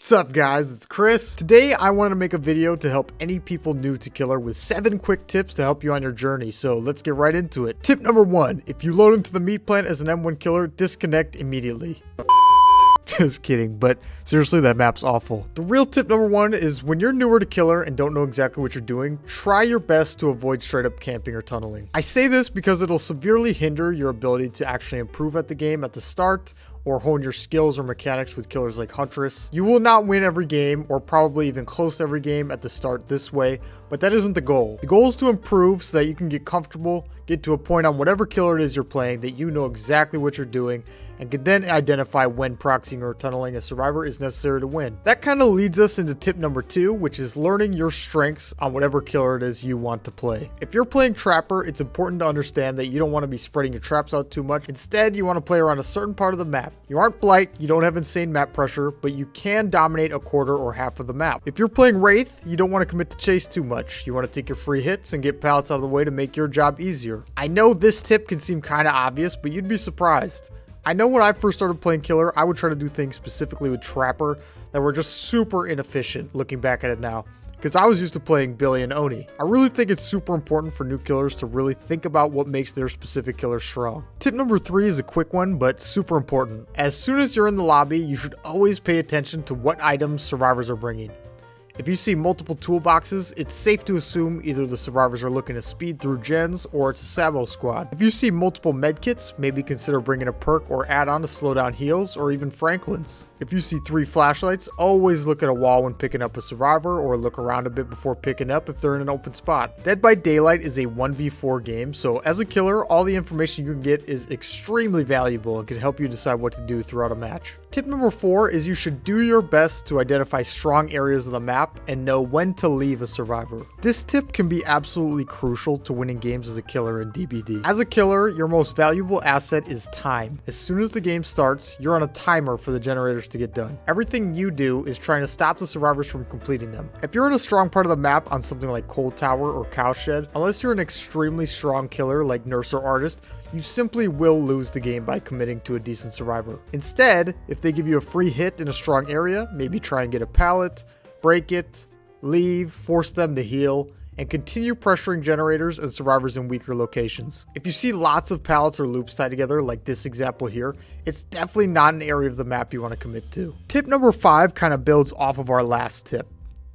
What's up guys, it's Chris. Today I wanted to make a video to help any people new to Killer with 7 quick tips to help you on your journey, so let's get right into it. Tip number 1, if you load into the meat plant as an M1 killer, disconnect immediately. Just kidding, but seriously, that map's awful. The real tip number 1 is when you're newer to Killer and don't know exactly what you're doing, try your best to avoid straight up camping or tunneling. I say this because it'll severely hinder your ability to actually improve at the game at the start or hone your skills or mechanics with killers like Huntress. You will not win every game or probably even close to every game at the start this way, but that isn't the goal. The goal is to improve so that you can get comfortable, get to a point on whatever killer it is you're playing that you know exactly what you're doing and can then identify when proxying or tunneling a survivor is necessary to win. That kind of leads us into tip number 2, which is learning your strengths on whatever killer it is you want to play. If you're playing Trapper, it's important to understand that you don't want to be spreading your traps out too much. Instead, you want to play around a certain part of the map. You aren't Blight, you don't have insane map pressure, but you can dominate a quarter or half of the map. If you're playing Wraith, you don't want to commit to chase too much. You want to take your free hits and get pallets out of the way to make your job easier. I know this tip can seem kind of obvious, but you'd be surprised. I know when I first started playing Killer, I would try to do things specifically with Trapper that were just super inefficient looking back at it now, because I was used to playing Billy and Oni. I really think it's super important for new killers to really think about what makes their specific killer strong. Tip number 3 is a quick one, but super important. As soon as you're in the lobby, you should always pay attention to what items survivors are bringing. If you see multiple toolboxes, it's safe to assume either the survivors are looking to speed through gens or it's a Sabo squad. If you see multiple medkits, maybe consider bringing a perk or add-on to slow down heals or even Franklin's. If you see 3 flashlights, always look at a wall when picking up a survivor or look around a bit before picking up if they're in an open spot. Dead by Daylight is a 1v4 game, so as a killer, all the information you can get is extremely valuable and can help you decide what to do throughout a match. Tip number 4 is you should do your best to identify strong areas of the map and know when to leave a survivor. This tip can be absolutely crucial to winning games as a killer in DBD. As a killer, your most valuable asset is time. As soon as the game starts, you're on a timer for the generators to get done. Everything you do is trying to stop the survivors from completing them. If you're in a strong part of the map on something like Cold Tower or Cowshed, unless you're an extremely strong killer like Nurse or Artist, you simply will lose the game by committing to a decent survivor. Instead, if they give you a free hit in a strong area, maybe try and get a pallet, break it, leave, force them to heal, and continue pressuring generators and survivors in weaker locations. If you see lots of pallets or loops tied together like this example here, it's definitely not an area of the map you want to commit to. Tip number 5 kind of builds off of our last tip.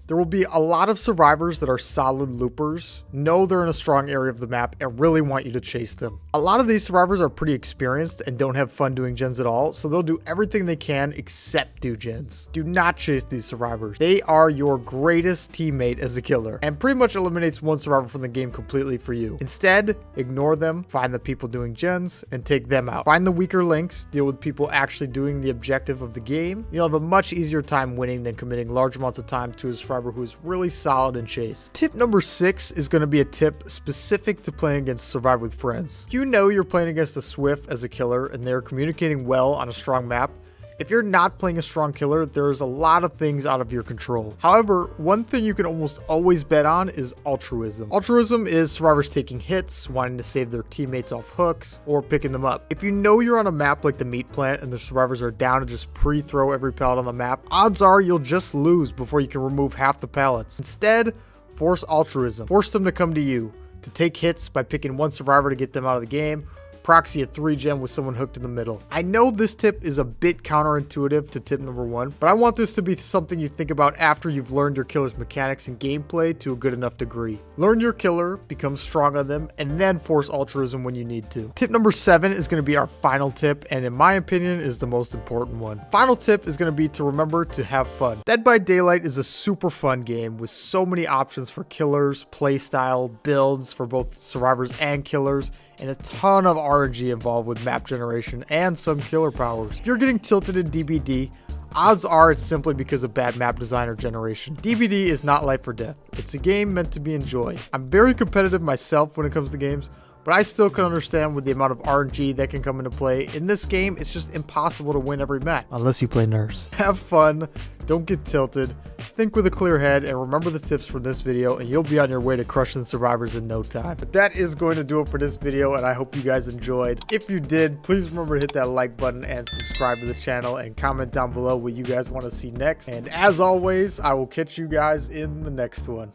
There will be a lot of survivors that are solid loopers, know they're in a strong area of the map, and really want you to chase them. A lot of these survivors are pretty experienced and don't have fun doing gens at all, so they'll do everything they can except do gens. Do not chase these survivors. They are your greatest teammate as a killer, and pretty much eliminates one survivor from the game completely for you. Instead, ignore them, find the people doing gens, and take them out. Find the weaker links, deal with people actually doing the objective of the game. You'll have a much easier time winning than committing large amounts of time to a survivor who is really solid in chase. Tip number 6 is going to be a tip specific to playing against Survive with friends. You know you're playing against a Swift as a killer and they're communicating well on a strong map. If you're not playing a strong killer, there's a lot of things out of your control. However, one thing you can almost always bet on is altruism. Altruism is survivors taking hits, wanting to save their teammates off hooks, or picking them up. If you know you're on a map like the meat plant and the survivors are down to just pre-throw every pallet on the map, odds are you'll just lose before you can remove half the pallets. Instead, force altruism. Force them to come to you, to take hits by picking one survivor to get them out of the game, proxy a 3-gen with someone hooked in the middle. I know this tip is a bit counterintuitive to tip number 1, but I want this to be something you think about after you've learned your killer's mechanics and gameplay to a good enough degree. Learn your killer, become strong on them, and then force altruism when you need to. Tip number 7 is going to be our final tip, and in my opinion is the most important one. Final tip is going to be to remember to have fun. Dead by Daylight is a super fun game with so many options for killers, playstyle, builds for both survivors and killers, and a ton of RNG involved with map generation and some killer powers. If you're getting tilted in DBD, odds are it's simply because of bad map design or generation. DBD is not life or death. It's a game meant to be enjoyed. I'm very competitive myself when it comes to games, but I still can understand with the amount of RNG that can come into play. In this game, it's just impossible to win every match. Unless you play Nurse. Have fun, don't get tilted, think with a clear head and remember the tips from this video, and you'll be on your way to crushing survivors in no time. But that is going to do it for this video, and I hope you guys enjoyed. If you did, please remember to hit that like button and subscribe to the channel, and comment down below what you guys want to see next. And as always, I will catch you guys in the next one.